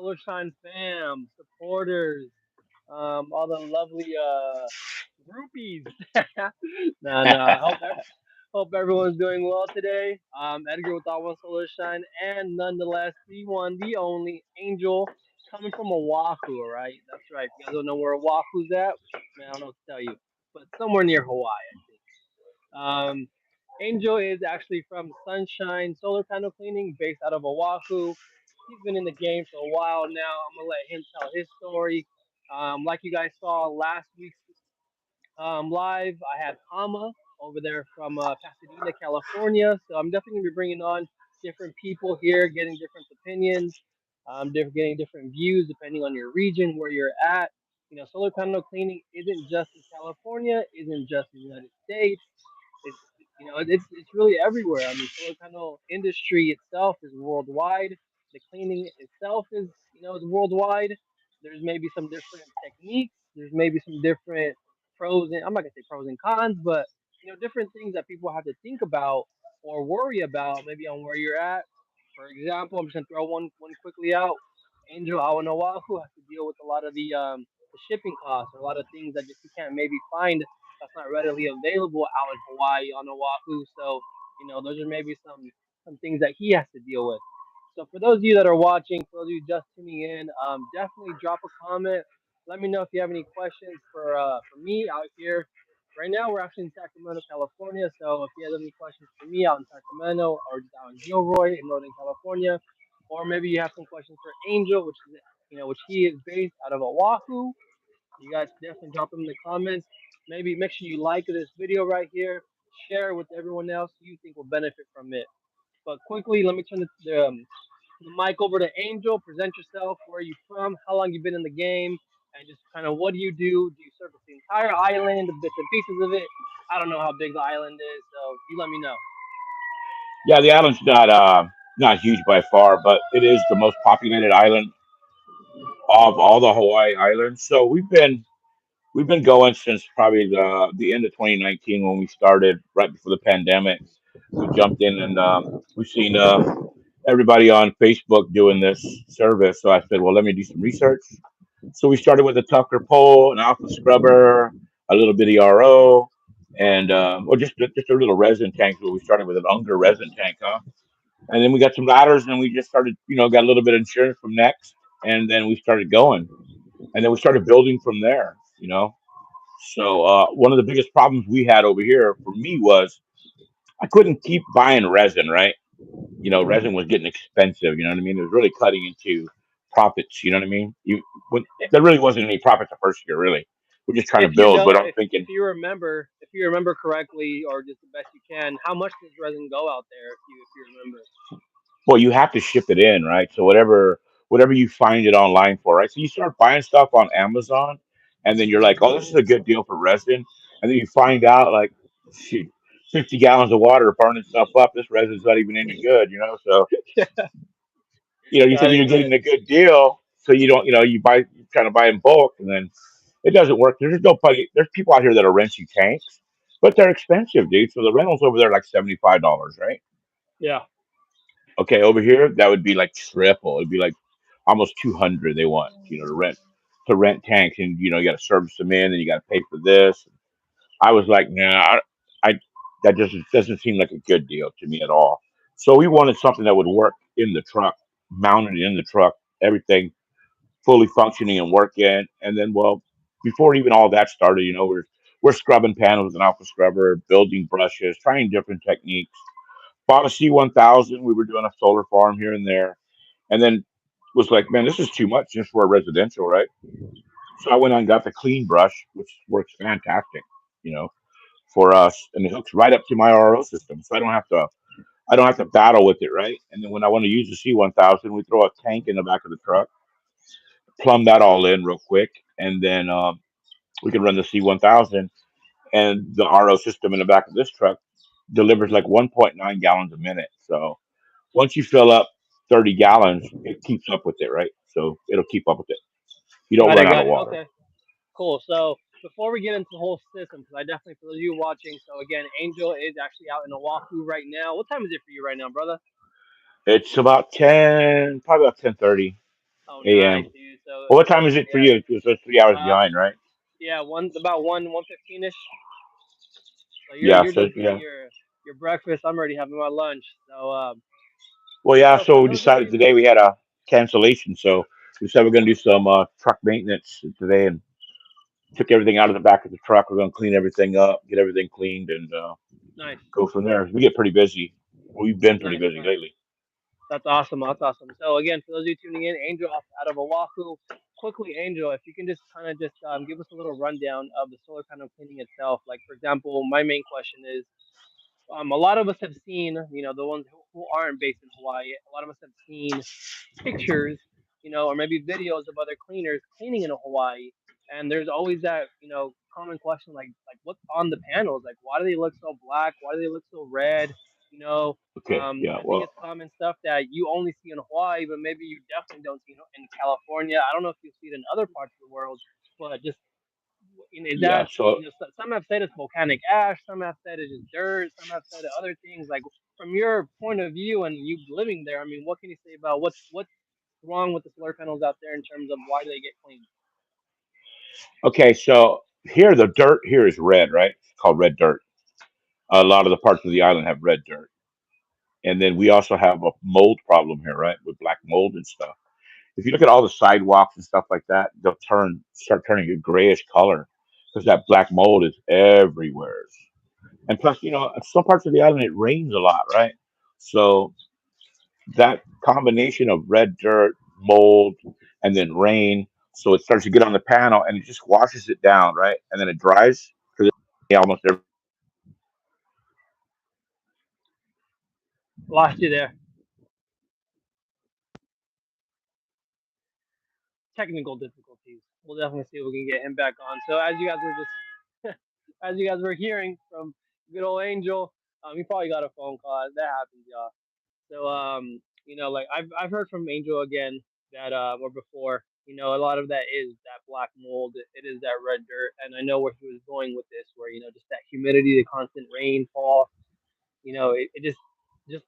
Solar Shine fam, supporters, all the lovely groupies. No. I hope everyone's doing well today. Edgar with I One Solar Shine, and nonetheless, the one, the only Angel coming from Oahu. Right, that's right. If you guys don't know where Oahu's at, man, I don't know what to tell you, but somewhere near Hawaii, I think. Angel is actually from Sunshine Solar Panel Cleaning, based out of Oahu. He's been in the game for a while now. I'm gonna let him tell his story. Like you guys saw last week's live, I had Hama over there from Pasadena, California. So I'm definitely gonna be bringing on different people here, getting different opinions, getting different views depending on your region, where you're at. Solar panel cleaning isn't just in California, isn't just in the United States. It's it's really everywhere. I mean, solar panel industry itself is worldwide. The cleaning itself is worldwide. There's maybe some different techniques. There's maybe some different pros and I'm not gonna say pros and cons, but different things that people have to think about or worry about maybe on where you're at. For example, I'm just gonna throw one quickly out. Angel out in Oahu has to deal with a lot of the shipping costs or a lot of things that just you can't maybe find that's not readily available out in Hawaii on Oahu. So those are maybe some things that he has to deal with. So for those of you that are watching, for those of you just tuning in, definitely drop a comment. Let me know if you have any questions for me out here. Right now, we're actually in Sacramento, California. So if you have any questions for me out in Sacramento or just out in Gilroy in Northern California, or maybe you have some questions for Angel, which he is based out of Oahu, you guys definitely drop them in the comments. Maybe make sure you like this video right here, share it with everyone else you think will benefit from it. But quickly, let me turn the mic over to Angel. Present yourself. Where are you from? How long you been in the game? And just kind of what do you do? Do you service the entire island, the bits and pieces of it? I don't know how big the island is, so you let me know. Yeah, the island's not huge by far, but it is the most populated island of all the Hawaii islands. So we've been going since probably the end of 2019 when we started right before the pandemic. We jumped in and we've seen everybody on Facebook doing this service. So I said, well, let me do some research. So we started with a Tucker pole, an alpha scrubber, a little bitty RO, and or just a little resin tank. So we started with an Unger resin tank, huh? And then we got some ladders, and we just started, got a little bit of insurance from Next, and then we started going, and then we started building from there. So one of the biggest problems we had over here for me was I couldn't keep buying resin, right? Resin was getting expensive. You know what I mean? It was really cutting into profits. You know what I mean? There really wasn't any profit the first year, really. We're just trying to If you build, know, but I'm if thinking, you remember correctly, or just the best you can, how much does resin go out there? If you remember. well, you have to ship it in, right? So whatever you find it online for, right? So you start buying stuff on Amazon, and then you're like, oh, this is a good deal for resin, and then you find out like, shoot, 50 gallons of water burning stuff up. This resin's not even any good. So you're Got thinking it. you're Got getting it. a good deal, so you don't, you're trying to buy in bulk, and then it doesn't work. There's no buddy. There's people out here that are renting tanks, but they're expensive, dude. So the rentals over there are like $75, right? Yeah. Okay, over here that would be like triple. It'd be like almost 200 they want, to rent tanks, and you got to service them in, and you got to pay for this. I was like, nah, I that just doesn't seem like a good deal to me at all. So we wanted something that would work in the truck, mounted in the truck, everything fully functioning and working. And then, well, before even all that started, we're scrubbing panels with an alpha scrubber, building brushes, trying different techniques. Bought a C1000. We were doing a solar farm here and there, and then was like, man, this is too much just for a residential, right? So I went on and got the clean brush, which works fantastic, you know, for us, and it hooks right up to my RO system, so I don't have to battle with it, right? And then when I want to use the C1000, we throw a tank in the back of the truck, plumb that all in real quick, and then we can run the C1000, and the RO system in the back of this truck delivers like 1.9 gallons a minute. So once you fill up 30 gallons, it keeps up with it, right? So it'll keep up with it. You don't Got run it. out of Got it. water. Okay. Cool. So before we get into the whole system, because I definitely for those of you watching, so again, Angel is actually out in Oahu right now. What time is it for you right now, brother? It's about 10, probably about 10:30. Oh, nice, a.m. dude. So Well, what time so is it for yeah. you? Because it's 3 hours Uh, behind, right? yeah, about 1:15 ish. So Yeah. you're So just getting yeah. your breakfast. I'm already having my lunch. So Well, yeah. so for So we those of decided you, today we had a cancellation, so we said we're going to do some truck maintenance today, and took everything out of the back of the truck. We're going to clean everything up, get everything cleaned, and nice, go from there. We get pretty busy. We've been pretty nice, busy nice. lately. That's awesome. That's awesome. So again, for those of you tuning in, Angel out of Oahu. Quickly, Angel, if you can just kind of just give us a little rundown of the solar panel cleaning itself. Like for example, my main question is, a lot of us have seen, the ones who aren't based in Hawaii. A lot of us have seen pictures, or maybe videos of other cleaners cleaning in Hawaii. And there's always that, common question like what's on the panels? Like why do they look so black? Why do they look so red? You know, Okay. Yeah. I think Well. it's common stuff that you only see in Hawaii, but maybe you definitely don't see in California. I don't know if you see it in other parts of the world, but just is Yeah. that So some have said it's volcanic ash, some have said it is dirt, some have said other things. Like from your point of view and you living there, I mean, what can you say about what's wrong with the solar panels out there in terms of why do they get cleaned? okay. So here the dirt here is red, right? It's called red dirt. A lot of the parts of the island have red dirt, and then we also have a mold problem here, right, with black mold and stuff. If you look at all the sidewalks and stuff like that, they'll start turning a grayish color because that black mold is everywhere. And plus, in some parts of the island it rains a lot, right? So that combination of red dirt, mold, and then rain, so it starts to get on the panel and it just washes it down, right? And then it dries because almost every Lost you there. Technical difficulties. We'll definitely see if we can get him back on. So as you guys were just as you guys were hearing from good old Angel, he probably got a phone call. That happens, y'all. So like I've heard from Angel again that or before, a lot of that is that black mold. It is that red dirt, and I know where he was going with this, where just that humidity, the constant rainfall. It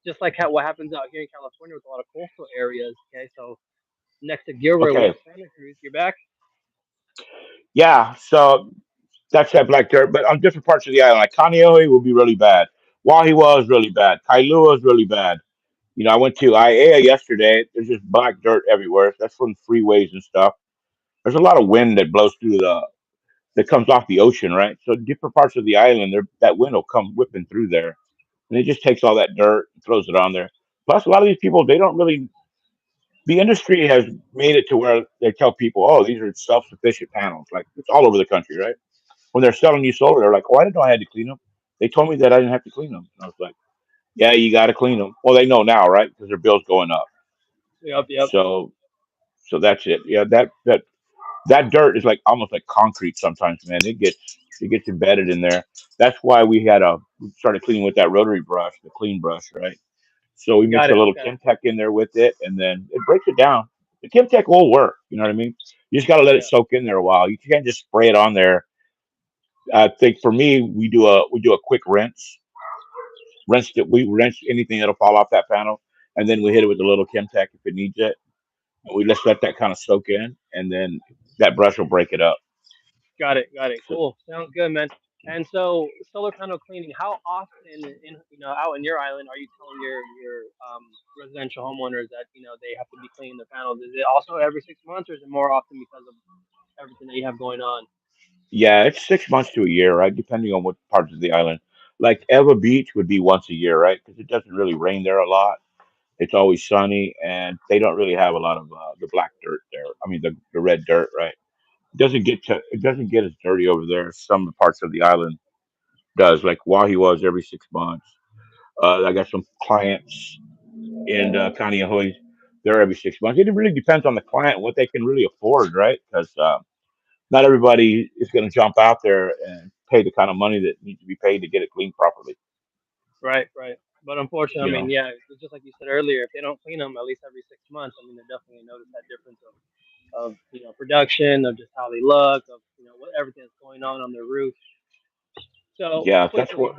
just like what happens out here in California with a lot of coastal areas. Okay, so next to Gilroy with okay, the Santa Cruz, you're back. yeah. So that's that black dirt, but on different parts of the island, like Kaneohe will be really bad. Wahiwa is really bad. Kailua is really bad. I went to Aiea yesterday. There's just black dirt everywhere. That's from freeways and stuff. There's a lot of wind that blows through that comes off the ocean, right? So different parts of the island, there that wind will come whipping through there, and it just takes all that dirt and throws it on there. Plus, a lot of these people they don't really. The industry has made it to where they tell people, "Oh, these are self-sufficient panels." Like it's all over the country, right? When they're selling you solar, they're like, "Oh, I didn't know I had to clean them." They told me that I didn't have to clean them. And I was like, "Yeah, you got to clean them." Well, they know now, right? Because their bill's going up. Yep, yep. So, so that's it. Yeah, that dirt is like almost like concrete sometimes, man. It gets embedded in there. That's why we started cleaning with that rotary brush, the clean brush, right? So we mix Got a it. little Okay, Kimtech in there with it, and then it breaks it down. The Kimtech will work. You know what I mean? You just got to let it yeah, soak in there a while. You can't just spray it on there. I think for me, we do a quick we rinse anything that'll fall off that panel, and then we hit it with a little Kimtech if it needs it. And we just let that kind of soak in, and then that brush will break it up. got it, got it. So, Cool, sounds good, man. And so solar panel cleaning, how often in out in your island are you telling your residential homeowners that they have to be cleaning their panels? Is it also every 6 months, or is it more often because of everything that you have going on? yeah, it's 6 months to a year, right? Depending on what parts of the island. Like Eva Beach would be once a year, right? Because it doesn't really rain there a lot. It's always sunny, and they don't really have a lot of the black dirt there. I mean, the red dirt, right? It doesn't get as dirty over there as some parts of the island does. Like Wahi was every 6 months. I got some clients in Kaneohe. They're every 6 months. It really depends on the client what they can really afford, right? Because not everybody is going to jump out there and pay the kind of money that needs to be paid to get it cleaned properly. Right, right. But unfortunately, I You mean, know. yeah, it's just like you said earlier, if they don't clean them at least every 6 months, I mean, they definitely notice that difference of production, of just how they look, of what everything that's going on their roof. So Yeah, that's quickly, what.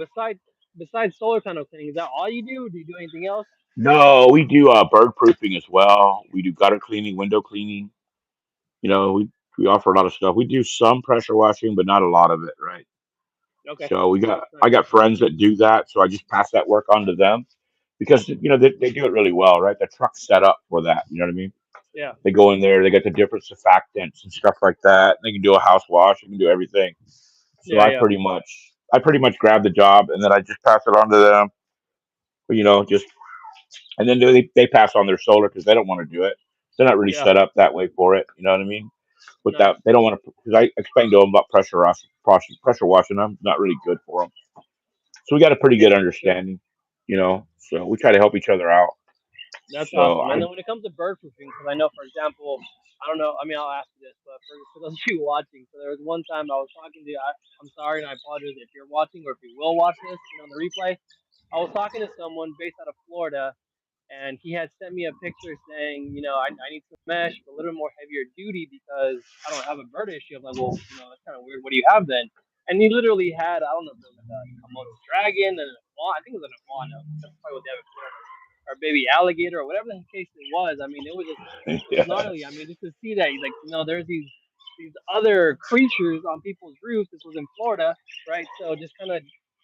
besides solar panel cleaning, is that all you do? Do you do anything else? No, we do bird proofing as well. We do gutter cleaning, window cleaning. You know, we offer a lot of stuff. We do some pressure washing, but not a lot of it, right? Okay, So we got I nice. got friends that do that, so I just pass that work on to them because they do it really well, right? The truck's set up for that. You know what I mean? Yeah, They go in there, they get the different surfactants and stuff like that. They can do a house wash, they can do everything. So yeah, yeah, I pretty much grab the job and then I just pass it on to them. Just and then they pass on their solar because they don't want to do it. They're not really yeah. set up that way for it. You know what I mean? With that, Nice. they don't want to because I explained to them about pressure washing them. Not really good for them. So we got a pretty Yeah, good for sure. understanding. So we try to help each other out. That's So awesome. I And then when it comes to bird proofing, because I know, for example, I don't know. I mean, I'll ask you this, but for those of you watching, so there was one time I was talking to. I'm sorry, and I apologize if you're watching or if you will watch this, on the replay. I was talking to someone based out of Florida, and he had sent me a picture saying, I need some mesh, but a little more heavier duty because I don't have a bird issue. I'm like, well, that's kind of weird. What do you have then? And he literally had, I don't know if it was like a Komodo dragon and an iguana. I think it was an iguana. That's probably what they have in Florida. Or baby alligator or whatever the case it was. I mean, it was yeah gnarly. I mean, just to see that he's like, there's these other creatures on people's roofs. This was in Florida, right? So just kind of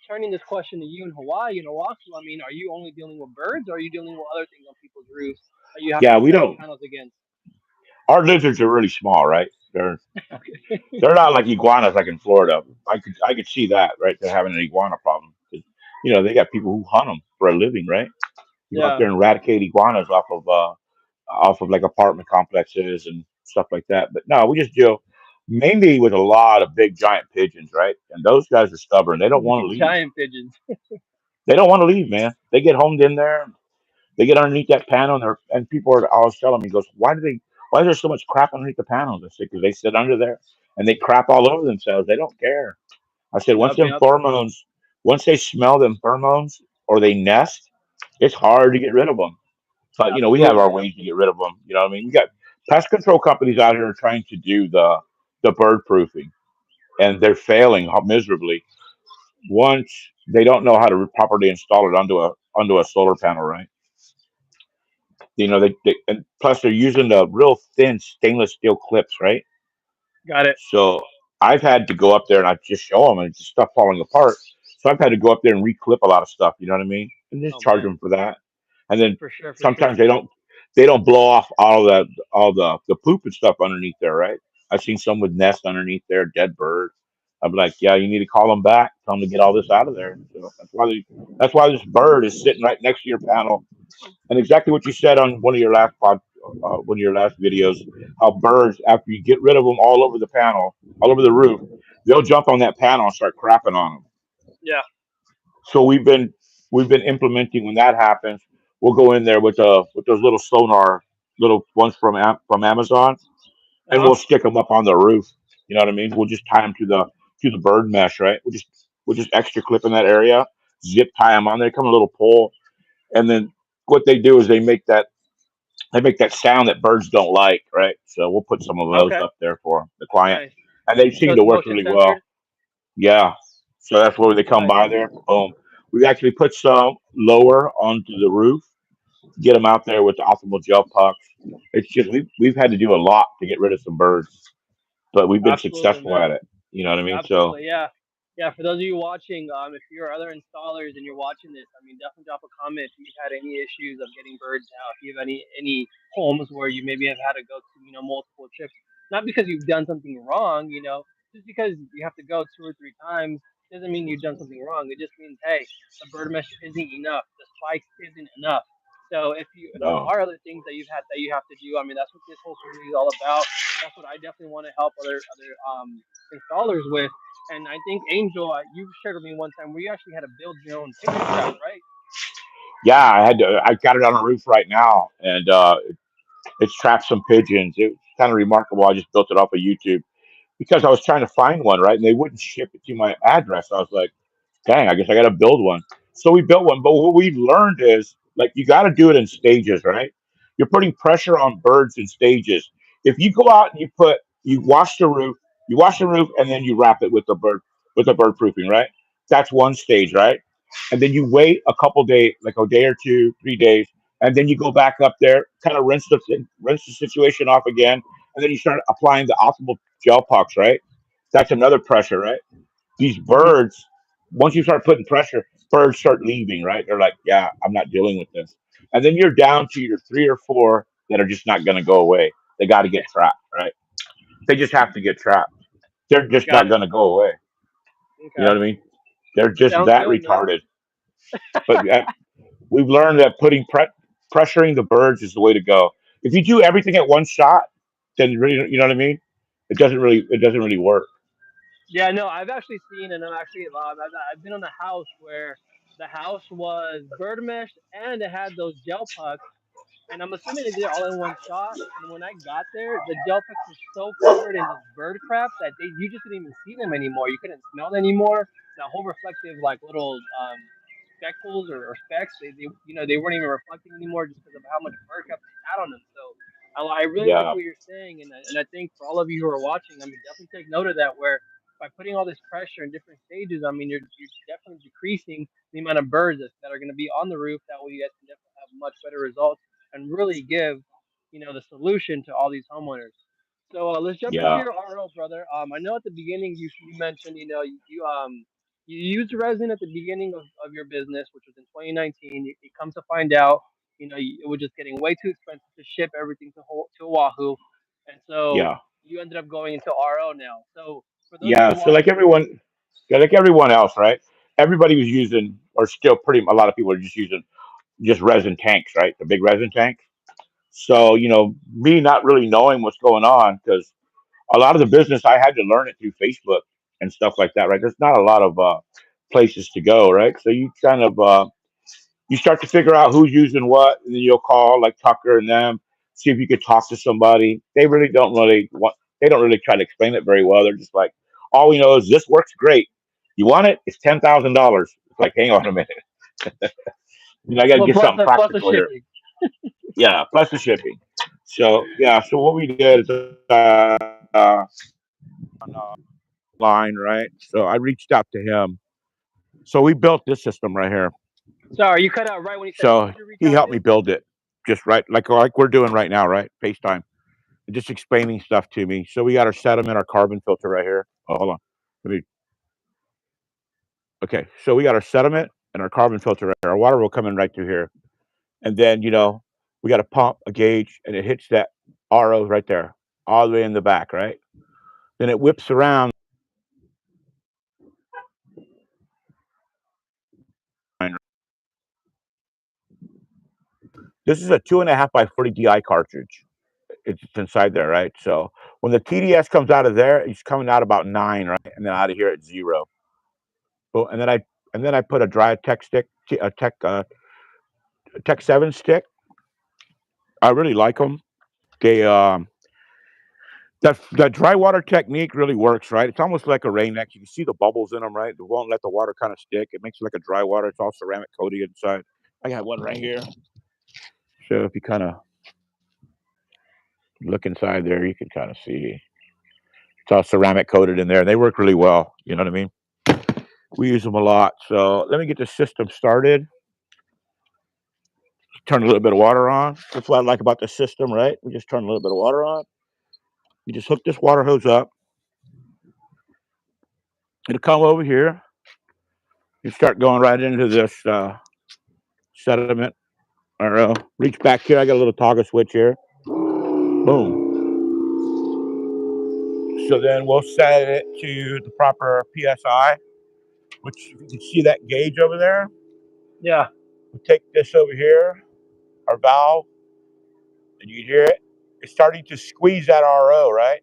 turning this question to you in Hawaii and Oahu, I mean, are you only dealing with birds, or are you dealing with other things on people's roofs that you have to yeah we protect the don't. panels against? Our lizards are really small, right? They're not like iguanas like in Florida. I could see that, right? They're having an iguana problem because they got people who hunt them for a living, right? You go out Yeah, there and eradicate iguanas off of like apartment complexes and stuff like that. But no, we just deal mainly with a lot of big giant pigeons, right? And those guys are stubborn. They don't want to leave. giant pigeons. They don't want to leave, man. They get homed in there. They get underneath that panel, and people are always telling me, "Goes, why is there so much crap underneath the panels?" I said, "Because they sit under there and they crap all over themselves. They don't care." I said, Yep, yep, once they smell them pheromones or they nest, it's hard to get rid of them. But we have our absolutely. ways to get rid of them. You know what I mean? We got pest control companies out here trying to do the bird proofing, and they're failing miserably. Once they don't know how to properly install it onto a solar panel, right? And plus they're using the real thin stainless steel clips, right? Got it. So I've had to go up there and I just show them and it's just stuff falling apart. So I've had to go up there and reclip a lot of stuff. You know what I mean? And just Oh charge man, them for that. And then for sure, for sometimes sure. they don't blow off all the poop and stuff underneath there, right? I've seen some with nests underneath there, dead bird. I'm like, yeah, you need to call them back, tell them to get all this out of there. So that's why this bird is sitting right next to your panel. And exactly what you said on one of your last videos, how birds, after you get rid of them all over the panel, all over the roof, they'll jump on that panel and start crapping on them. Yeah. So we've been implementing when that happens. We'll go in there with those little sonar, little ones from Amazon, Uh and huh. we'll stick them up on the roof. You know what I mean? We'll just tie them to the bird mesh, right? We'll just extra clip in that area, zip tie them on there, come a little pole, and then what they do is they make that sound that birds don't like, right? So we'll put some of those Okay. up there for the client, Nice. and they So seem it's to work motion really censored. well. Yeah. So that's where they come Nice. by there. Boom. We actually put some lower onto the roof, get them out there with the optimal gel pucks. It's just we've had to do a lot to get rid of some birds, but we've been Absolutely, successful man. at it. You know what I mean? So Absolutely, yeah. Yeah, for those of you watching, if you're other installers and you're watching this, I mean, definitely drop a comment if you've had any issues of getting birds out. If you have any homes where you maybe have had to go to, multiple trips, not because you've done something wrong, just because you have to go 2 or 3 times doesn't mean you've done something wrong. It just means, hey, the bird mesh isn't enough, the spikes isn't enough. So if there no, are other things that you have to do, I mean, that's what this whole community is all about. That's what I definitely want to help other installers with. And I think Angel, you shared with me one time where you actually had to build your own pigeon trap, right? yeah, I got it on the roof right now, and it's trapped some pigeons. It's kind of remarkable. I just built it off of YouTube because I was trying to find one, right? And they wouldn't ship it to my address. I was like, dang, I guess I got to build one. So we built one. But what we learned is like you got to do it in stages, right? You're putting pressure on birds in stages. If you go out and you wash the roof, and then you wrap it with the bird proofing, right? That's one stage, right? and then you wait a couple days, like a day or two, 3 days, and then you go back up there, kind of rinse the situation off again, and then you start applying the optimal gel pucks, right? That's another pressure, right? These Hmm. birds, once you start putting pressure, birds start leaving, right? They're like, yeah, I'm not dealing with this. And then you're down to your three or four that are just not going to go away. They got to get trapped, right? They just have to get trapped. They're just Got not it. going to go away. You know Okay. what I mean? They're just Sounds that good, man. retarded. But we've learned that pressuring the birds is the way to go. If you do everything at one shot, then really, you know what I mean? It doesn't really work. Yeah, no, I've actually seen, and I've been on a house where the house was bird mesh and it had those gel pucks, and I'm assuming they did it all in one shot. And when I got there, the gel pucks were so covered in this bird crap that you just didn't even see them anymore. You couldn't smell them anymore. That whole reflective like little speckles or specks, they weren't even reflecting anymore just because of how much bird crap they had on them. So I really like Yeah, what you're saying, and I think for all of you who are watching, I mean, definitely take note of that. Where by putting all this pressure in different stages, I mean, you're definitely decreasing the amount of birds that are going to be on the roof. That way, you guys can definitely have much better results and really give the solution to all these homeowners. So let's jump into yeah, your RO, brother. I know at the beginning you mentioned you used resin at the beginning of your business, which was in 2019. It comes to find out, it was just getting way too expensive to ship everything to Oahu, and so yeah, you ended up going into RO now. So for those of yeah. you So like watching, everyone, yeah, like everyone else, right? Everybody was using, or still pretty. A lot of people are just using just resin tanks, right? The big resin tanks. So me not really knowing what's going on because a lot of the business I had to learn it through Facebook and stuff like that, right? There's not a lot of places to go, right? So you kind of you start to figure out who's using what, and then you'll call like Tucker and them, see if you could talk to somebody. They really don't really want. They don't really try to explain it very well. They're just like, all we know is this works great. You want it? It's $10,000. It's like, hang on a minute. I got to well, get something plus the practical here. shipping. Yeah, plus the shipping. So yeah, so what we did is line, right? So I reached out to him. So we built this system right here. Sorry, you cut out right when you said, who So did you reach he out helped to? me build it, just right, like we're doing right now, right? FaceTime, and just explaining stuff to me. So we got our sediment, our carbon filter right here. Oh, hold on. Let me. Okay, so we got our sediment and our carbon filter right here. Our water will come in right through here, and then we got a pump, a gauge, and it hits that RO right there, all the way in the back, right? Then it whips around. This is a 2.5 by 40 DI cartridge. It's inside there, right? So when the TDS comes out of there, it's coming out about 9, right? And then out of here at 0. Well, and then I put a dry tech stick, Tech 7 stick. I really like them. They that dry water technique really works, right? It's almost like a Rain-X. You can see the bubbles in them, right? It won't let the water kind of stick. It makes it like a dry water. It's all ceramic coating inside. I got one right here. So if you kind of look inside there, you can kind of see it's all ceramic coated in there. They work really well. You know what I mean? We use them a lot. So let me get the system started. Turn a little bit of water on. That's what I like about the system, right? We just turn a little bit of water on. You just hook this water hose up. It'll come over here. You start going right into this sediment. Or reach back here. I got a little toggle switch here. Boom. So then we'll set it to the proper PSI, which you can see that gauge over there. Yeah. We take this over here, our valve, and you hear it. It's starting to squeeze that RO, right?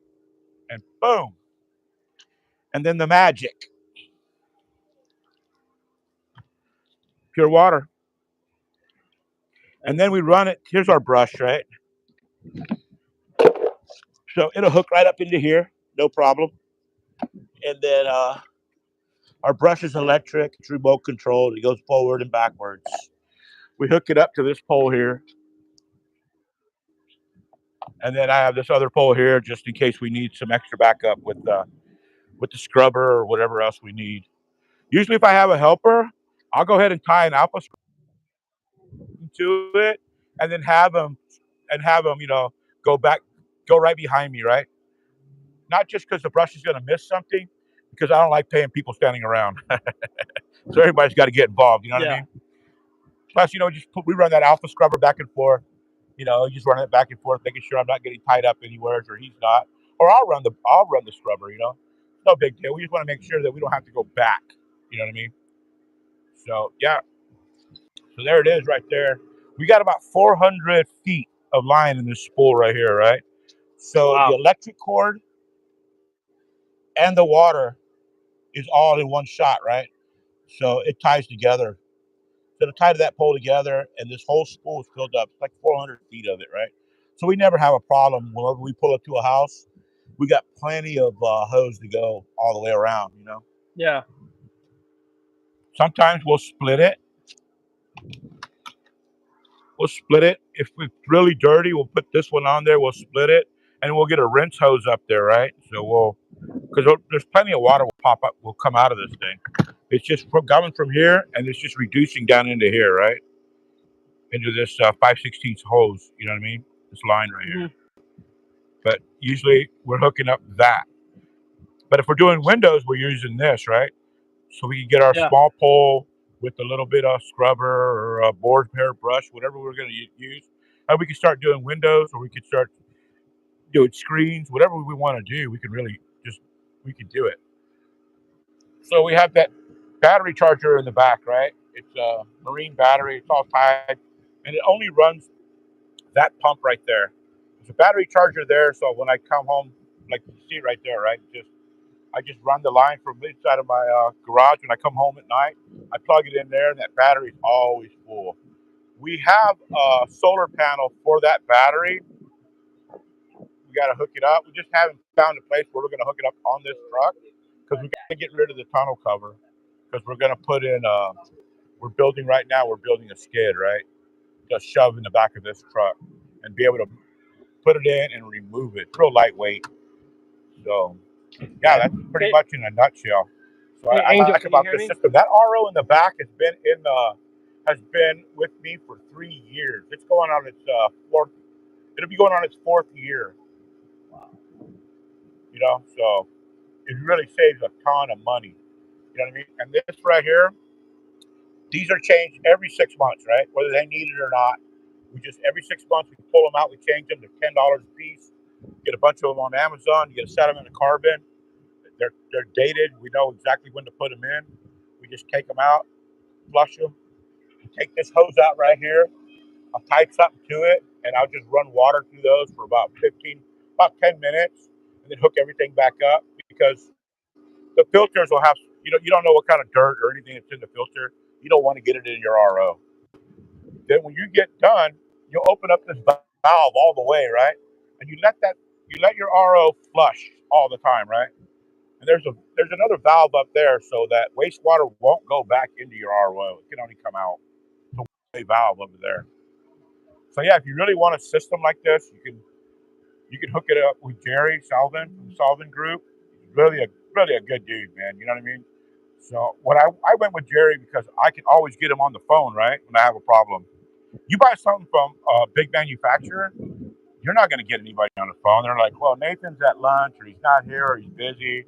And boom. And then the magic, pure water. And And then we run it. Here's our brush, right? So it'll hook right up into here, no problem. And then our brush is electric, it's remote controlled. It goes forward and backwards. We hook it up to this pole here, and then I have this other pole here just in case we need some extra backup with the scrubber or whatever else we need. Usually, if I have a helper, I'll go ahead and tie an alpha to it, and then have them, go back, go right behind me, right? Not just because the brush is going to miss something, because I don't like paying people standing around. So everybody's got to get involved. You know what I Yeah. mean? Plus, we run that alpha scrubber back and forth. Just running it back and forth, making sure I'm not getting tied up anywhere, or he's not, or I'll run the scrubber. No big deal. We just want to make sure that we don't have to go back. You know what I mean? So yeah, so there it is right there. We got about 400 feet of line in this spool right here, right? So the Wow. electric cord and the water is all in one shot, right? So it ties together. So to tie that pole together, and this whole spool is filled up. It's like 400 feet of it, right? So we never have a problem whenever we pull up to a house. We got plenty of hose to go all the way around. Yeah. Sometimes we'll split it. We'll split it. If it's really dirty, we'll put this one on there. We'll split it, and we'll get a rinse hose up there, right? Because there's plenty of water will come out of this thing. It's just coming from here, and it's just reducing down into here, right? Into this 5/16 hose. You know what I mean? This line right Hmm. here. But usually we're hooking up that. But if we're doing windows, we're using this, right? So we can get our Yeah. small pole with a little bit of scrubber or a board pair brush, whatever we're going to use. And we can start doing windows, or we could start doing screens, whatever we want to do. We can really we can do it. So we have that battery charger in the back, right? It's a marine battery. It's all tied, and it only runs that pump right there. There's a battery charger there, so when I come home, like you see right there, right? I just run the line from inside of my garage when I come home at night. I plug it in there, and that battery's always full. We have a solar panel for that battery. We got to hook it up. We just haven't found a place where we're going to hook it up on this truck, because we got to get rid of the tonneau cover, because we're going to put in. We're building right now. We're building a skid, right? Just shove in the back of this truck and be able to put it in and remove it. It's real lightweight. So yeah, Okay. that's pretty Hey, much in a nutshell. So hey, I Angel, like can you about hear this me? system. That RO in the back has been with me for 3 years. It's going on its fourth. It'll be going on its fourth year. Wow. So it really saves a ton of money. You know what I mean? And this right here, these are changed every 6 months, right? Whether they need it or not. We just every 6 months we pull them out. We change them to $10 a piece. Get a bunch of them on Amazon. You get a set them in a carbon. They're dated. We know exactly when to put them in. We just take them out, flush them. Take this hose out right here. I'll tie something to it, and I'll just run water through those for about 10 minutes, and then hook everything back up, because the filters will have, you don't know what kind of dirt or anything that's in the filter. You don't want to get it in your RO. Then when you get done, you'll open up this valve all the way, right? And you let your RO flush all the time, right? And there's another valve up there, so that wastewater won't go back into your RO. It can only come out. It's a valve over there. So yeah, if you really want a system like this, you can hook it up with Jerry Salvin from the Salvin Group. He's really a good dude, man. You know what I mean? So I went with Jerry because I can always get him on the phone, right? When I have a problem. You buy something from a big manufacturer, you're not going to get anybody on the phone. They're like, well, Nathan's at lunch, or he's not here, or he's busy.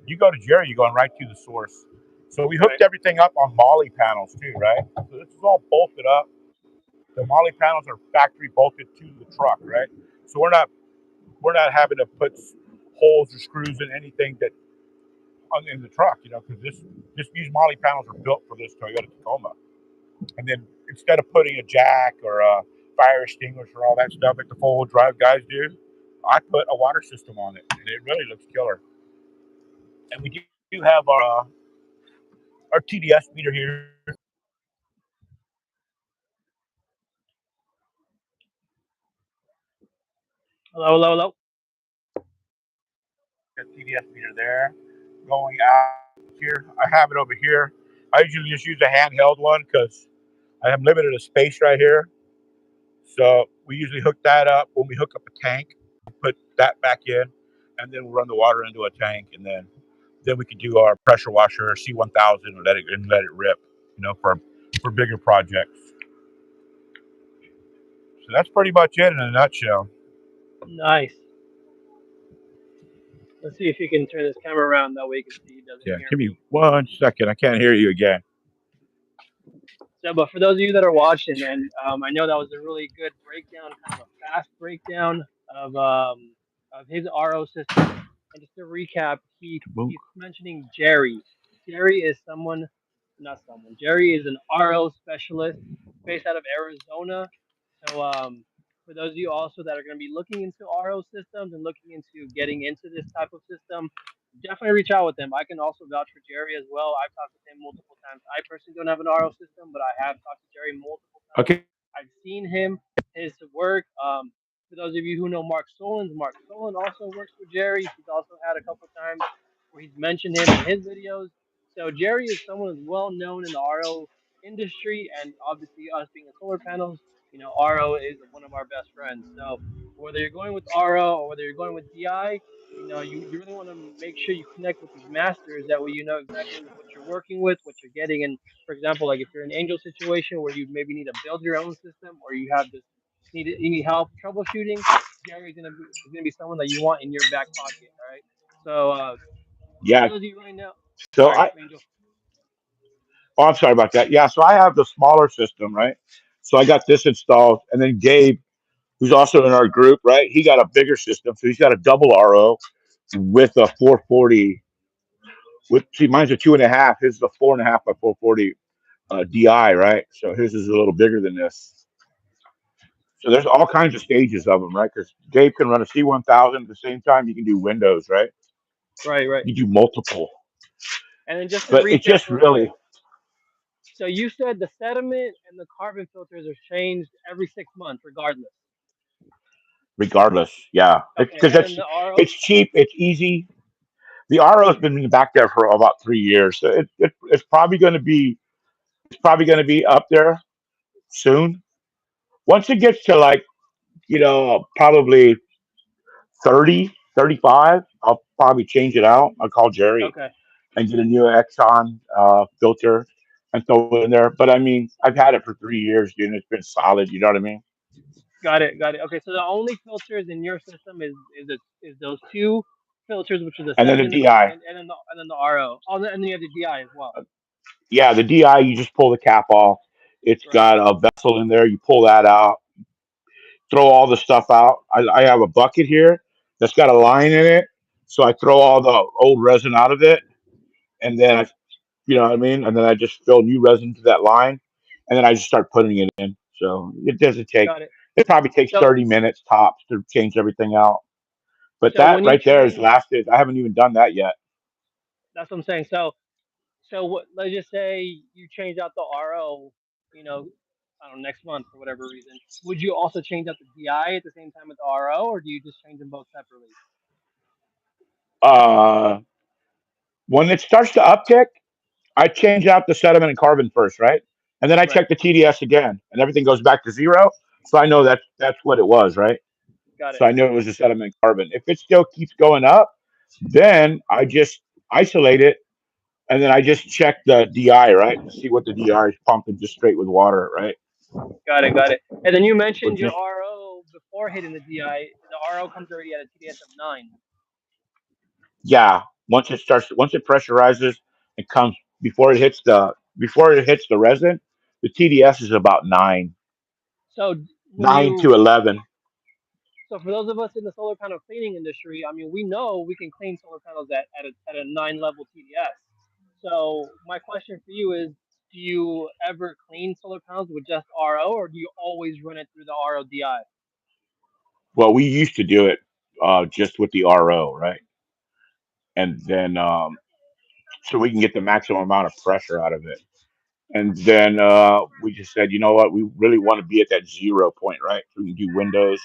You go to Jerry, you're going right to the source. So we Right. hooked everything up on Molly panels too, right? So this is all bolted up. The Molly panels are factory bolted to the truck, right? So we're not having to put holes or screws in anything that in the truck, because these Molly panels are built for this Toyota Tacoma. And then instead of putting a jack or a fire extinguisher or all that stuff like the 4-wheel drive guys do, I put a water system on it, and it really looks killer. And we do have our TDS meter here. Hello, hello, hello. Got TDS meter there going out here. I have it over here. I usually just use a handheld one because I have limited of space right here. So we usually hook that up when we hook up a tank, put that back in, and then we'll run the water into a tank, and then we can do our pressure washer C1000 and let it rip. for bigger projects. So that's pretty much it in a nutshell. Nice. Let's see if you can turn this camera around. That way you can see he doesn't Yeah, hear give me me. 1 second. I can't hear you again. So, but for those of you that are watching, and I know that was a really good breakdown, kind of a fast breakdown of um, of his RO system. And just to recap, he's mentioning Jerry. Jerry is someone, not someone. Jerry is an RO specialist based out of Arizona. So, for those of you also that are going to be looking into RO systems and looking into getting into this type of system, definitely reach out with him. I can also vouch for Jerry as well. I've talked with him multiple times. I personally don't have an RO system, but I have talked to Jerry multiple times. Okay. I've seen him, his work. For those of you who know Mark Solon also works for Jerry. He's also had a couple times where he's mentioned him in his videos. So Jerry is someone who's well known in the RO industry, and obviously us being in solar panels, RO is one of our best friends. So whether you're going with RO or whether you're going with DI, you really want to make sure you connect with these masters. That way you know exactly what you're working with, what you're getting. And for example, like if you're in an angel situation where you maybe need to build your own system or you need help troubleshooting, Jerry's gonna be someone that you want in your back pocket. All right. So for Yeah. those of you right now, So sorry, I, Angel. oh, I'm sorry about that. Yeah. So I have the smaller system, right? So I got this installed, and then Gabe, who's also in our group, right? He got a bigger system, so he's got a double RO with a 440. With see, mine's a 2.5. His is a 4.5 by 440 DI, right? So his is a little bigger than this. So there's all kinds of stages of them, right? Because Gabe can run a C1000 at the same time. You can do Windows, right? Right, right. You do multiple, And then just to but it recap just real quick. really, So you said the sediment and the carbon filters are changed every 6 months, regardless. regardless, yeah, Okay, because and then the RO. it's cheap, it's easy. The RO's been back there for about 3 years, so it's probably going to be up there soon. Once it gets to like probably 30, 35, I'll probably change it out. I'll call Jerry Okay, and get a new Exxon filter and throw it in there. But I mean, I've had it for 3 years, dude. And it's been solid. You know what I mean? got it, got it. Okay, so the only filters in your system is those two filters, which is the And then the sediment and the DI. and then the RO. Oh, and then you have the DI as well. Yeah, the DI, you just pull the cap off. It's Right. got a vessel in there. You pull that out, throw all the stuff out. I have a bucket here that's got a line in it. So I throw all the old resin out of it. And then you know what I mean? And then I just fill new resin to that line. And then I just start putting it in. So Got it. it probably takes So 30 minutes tops to change everything out. But so that when you right there has change, lasted. I haven't even done that yet. that's what I'm saying. So what? Let's just say you change out the RO. You know, I don't know, next month for whatever reason. Would you also change out the DI at the same time with the RO, or do you just change them both separately? Uh, when it starts to uptick, I change out the sediment and carbon first, right? And then I Right. check the TDS again, and everything goes back to zero. So I know that's what it was, right? Got it. So I knew it was the sediment and carbon. If it still keeps going up, then I just isolate it, and then I just check the DI, right, to see what the DI is pumping just straight with water, right? Got it. Got it. And then you Or mentioned your just RO before hitting the DI. The RO comes already at a TDS of 9. yeah. Once it pressurizes, it comes before it hits the resin. The TDS is about So when 9 to 11. so for those of us in the solar panel cleaning industry, I mean, we know we can clean solar panels at a 9 level TDS. So my question for you is, do you ever clean solar panels with just RO, or do you always run it through the RO DI? Well, we used to do it just with the RO, right? And then so we can get the maximum amount of pressure out of it. And then we just said, you know what? We really want to be at that 0 point, right? So we can do windows.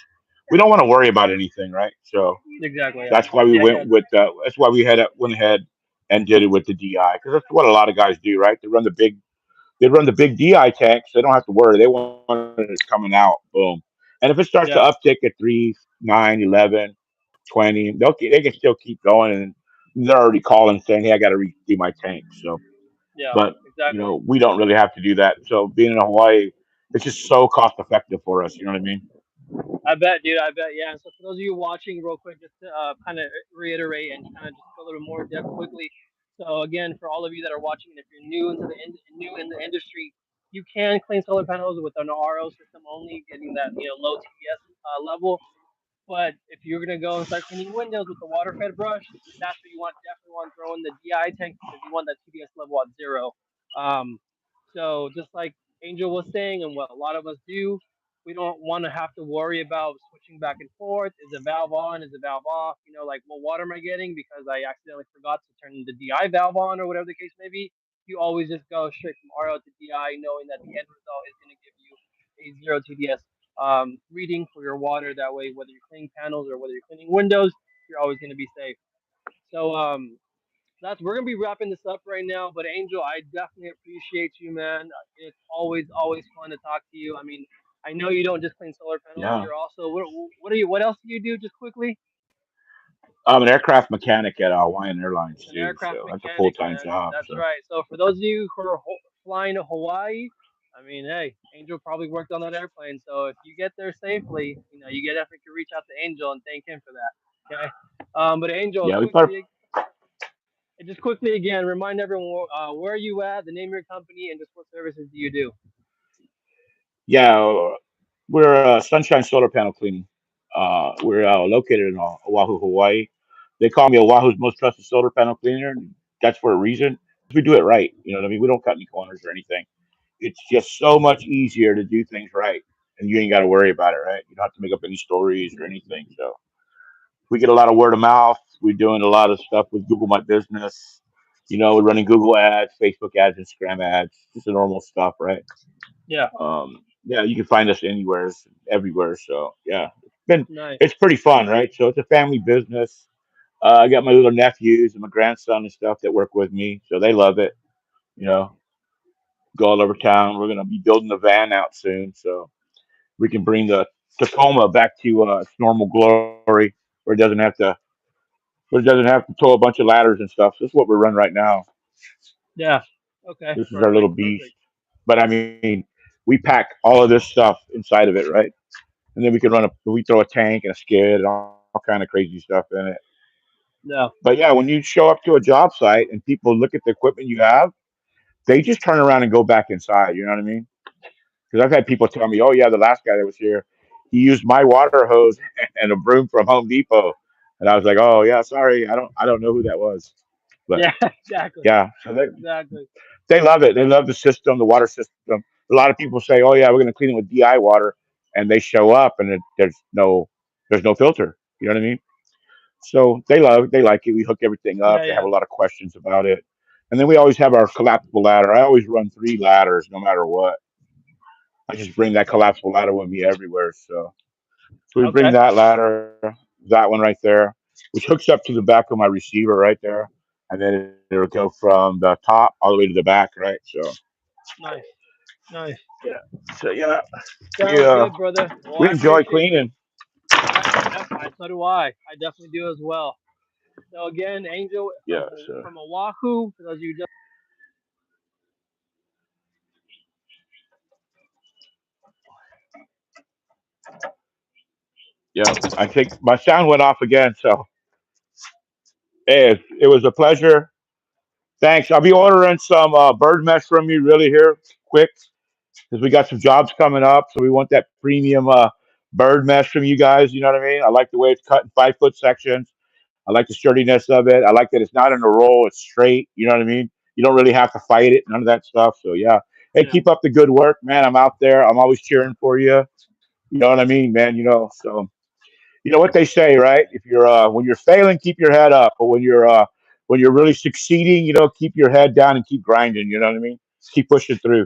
We don't want to worry about anything, right? So Exactly. Yeah. that's why we Yeah. went Yeah. with. That's why we went ahead and did it with the DI because that's what a lot of guys do, right? They run the big DI tanks. They don't have to worry. They want it coming out, boom. And if it starts to Yeah. uptick at 3, 9, 11, 20, they can still keep going, and they're already calling saying, "Hey, I got to redo my tank." So, Yeah. but Exactly. We don't really have to do that. So being in Hawaii, it's just so cost effective for us. You know what I mean? I bet, dude. I bet. Yeah. So for those of you watching, real quick, just to kind of reiterate and kind of just go a little more depth quickly. So again, for all of you that are watching, and if you're new in the industry, you can clean solar panels with an RO system only, getting that low TDS level. But if you're gonna go and start cleaning windows with the water fed brush, that's what you want. Definitely want to throw in the DI tank because you want that TDS level at zero. Um, so just like Angel was saying, and what a lot of us do, we don't want to have to worry about switching back and forth. Is the valve on? Is the valve off? Like what water am I getting because I accidentally forgot to turn the DI valve on or whatever the case may be. You always just go straight from RO to DI, knowing that the end result is going to give you a zero TDS reading for your water. That way, whether you're cleaning panels or whether you're cleaning windows, you're always going to be safe. So that's we're gonna be wrapping this up right now. But Angel, I definitely appreciate you, man. It's always fun to talk to you. I mean, I know you don't just clean solar panels. Yeah. You're also what are you? What else do you do? Just quickly, I'm an aircraft mechanic at Hawaiian Airlines an too, aircraft so that's a full mechanic, time man. job. That's So right. So for those of you who are flying to Hawaii, I mean, hey, Angel probably worked on that airplane. So if you get there safely, you get definitely can reach out to Angel and thank him for that. Okay. But Angel, yeah, we put just quickly again, remind everyone where are you at, the name of your company, and just what services do you do? yeah, we're Sunshine Solar Panel Cleaning. We're located in Oahu, Hawaii. They call me Oahu's most trusted solar panel cleaner, and that's for a reason. We do it right. You know what I mean? We don't cut any corners or anything. It's just so much easier to do things right, and you ain't got to worry about it, right? You don't have to make up any stories or anything. So we get a lot of word of mouth. We're doing a lot of stuff with Google My Business. We're running Google ads, Facebook ads, Instagram ads, just the normal stuff, right? Yeah, Yeah, you can find us anywhere, everywhere. So yeah, been nice. it's pretty fun, right? So it's a family business. I got my little nephews and my grandson and stuff that work with me, so they love it. You know, go all over town. We're gonna be building a van out soon, so we can bring the Tacoma back to its normal glory, where it doesn't have to tow a bunch of ladders and stuff. So that's what we're running right now. Yeah. Okay. This is our little Perfect. beast. Perfect. But I mean, we pack all of this stuff inside of it, right? And then we throw a tank and a skid and all kind of crazy stuff in it. No. But yeah, when you show up to a job site and people look at the equipment you have, they just turn around and go back inside. You know what I mean? Because I've had people tell me, "Oh yeah, the last guy that was here, he used my water hose and a broom from Home Depot," and I was like, "Oh yeah, sorry, I don't know who that was." But Yeah. Exactly. yeah, so Exactly. they love it. They love the system, the water system. A lot of people say, "Oh yeah, we're going to clean it with DI water," and they show up and there's no filter. You know what I mean? So they like it. We hook everything up. Yeah. They have Yeah. a lot of questions about it, and then we always have our collapsible ladder. I always run 3 ladders, no matter what. I just bring that collapsible ladder with me everywhere. So we bring Okay. that ladder, that one right there, which hooks up to the back of my receiver right there, and then it'll go from the top all the way to the back, right? So Nice. Nice. yeah, so yeah, we Sounds good, brother. Well, we I enjoy appreciate you. cleaning. So do I. I definitely do as well. So again, Angel Yeah, so from Oahu. For those of you who yeah, I think my sound went off again. So hey, it was a pleasure. Thanks. I'll be ordering some bird mesh from you really here quick because we got some jobs coming up. So we want that premium bird mesh from you guys. You know what I mean? I like the way it's cut in 5 foot sections. I like the sturdiness of it. I like that it's not in a roll; it's straight. You know what I mean? You don't really have to fight it. None of that stuff. So yeah. Hey, yeah. keep up the good work, man. I'm out there. I'm always cheering for you. You know what I mean, man? So you know what they say, right? If you're when you're failing, keep your head up. But when you're really succeeding, keep your head down and keep grinding. You know what I mean? Keep pushing through.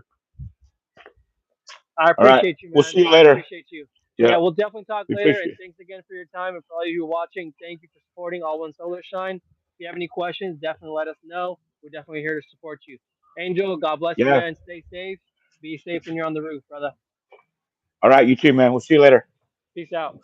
I All right. appreciate you, We'll man. see you I later. appreciate you. Yeah, Yeah. we'll definitely talk We later. fish And you. thanks again for your time. And for all of you who are watching, thank you for supporting All One Solar Shine. If you have any questions, definitely let us know. We're definitely here to support you. Angel, God bless you, Yeah. man. Stay safe. Be safe when you're on the roof, brother. All right. You too, man. We'll see you later. Peace out.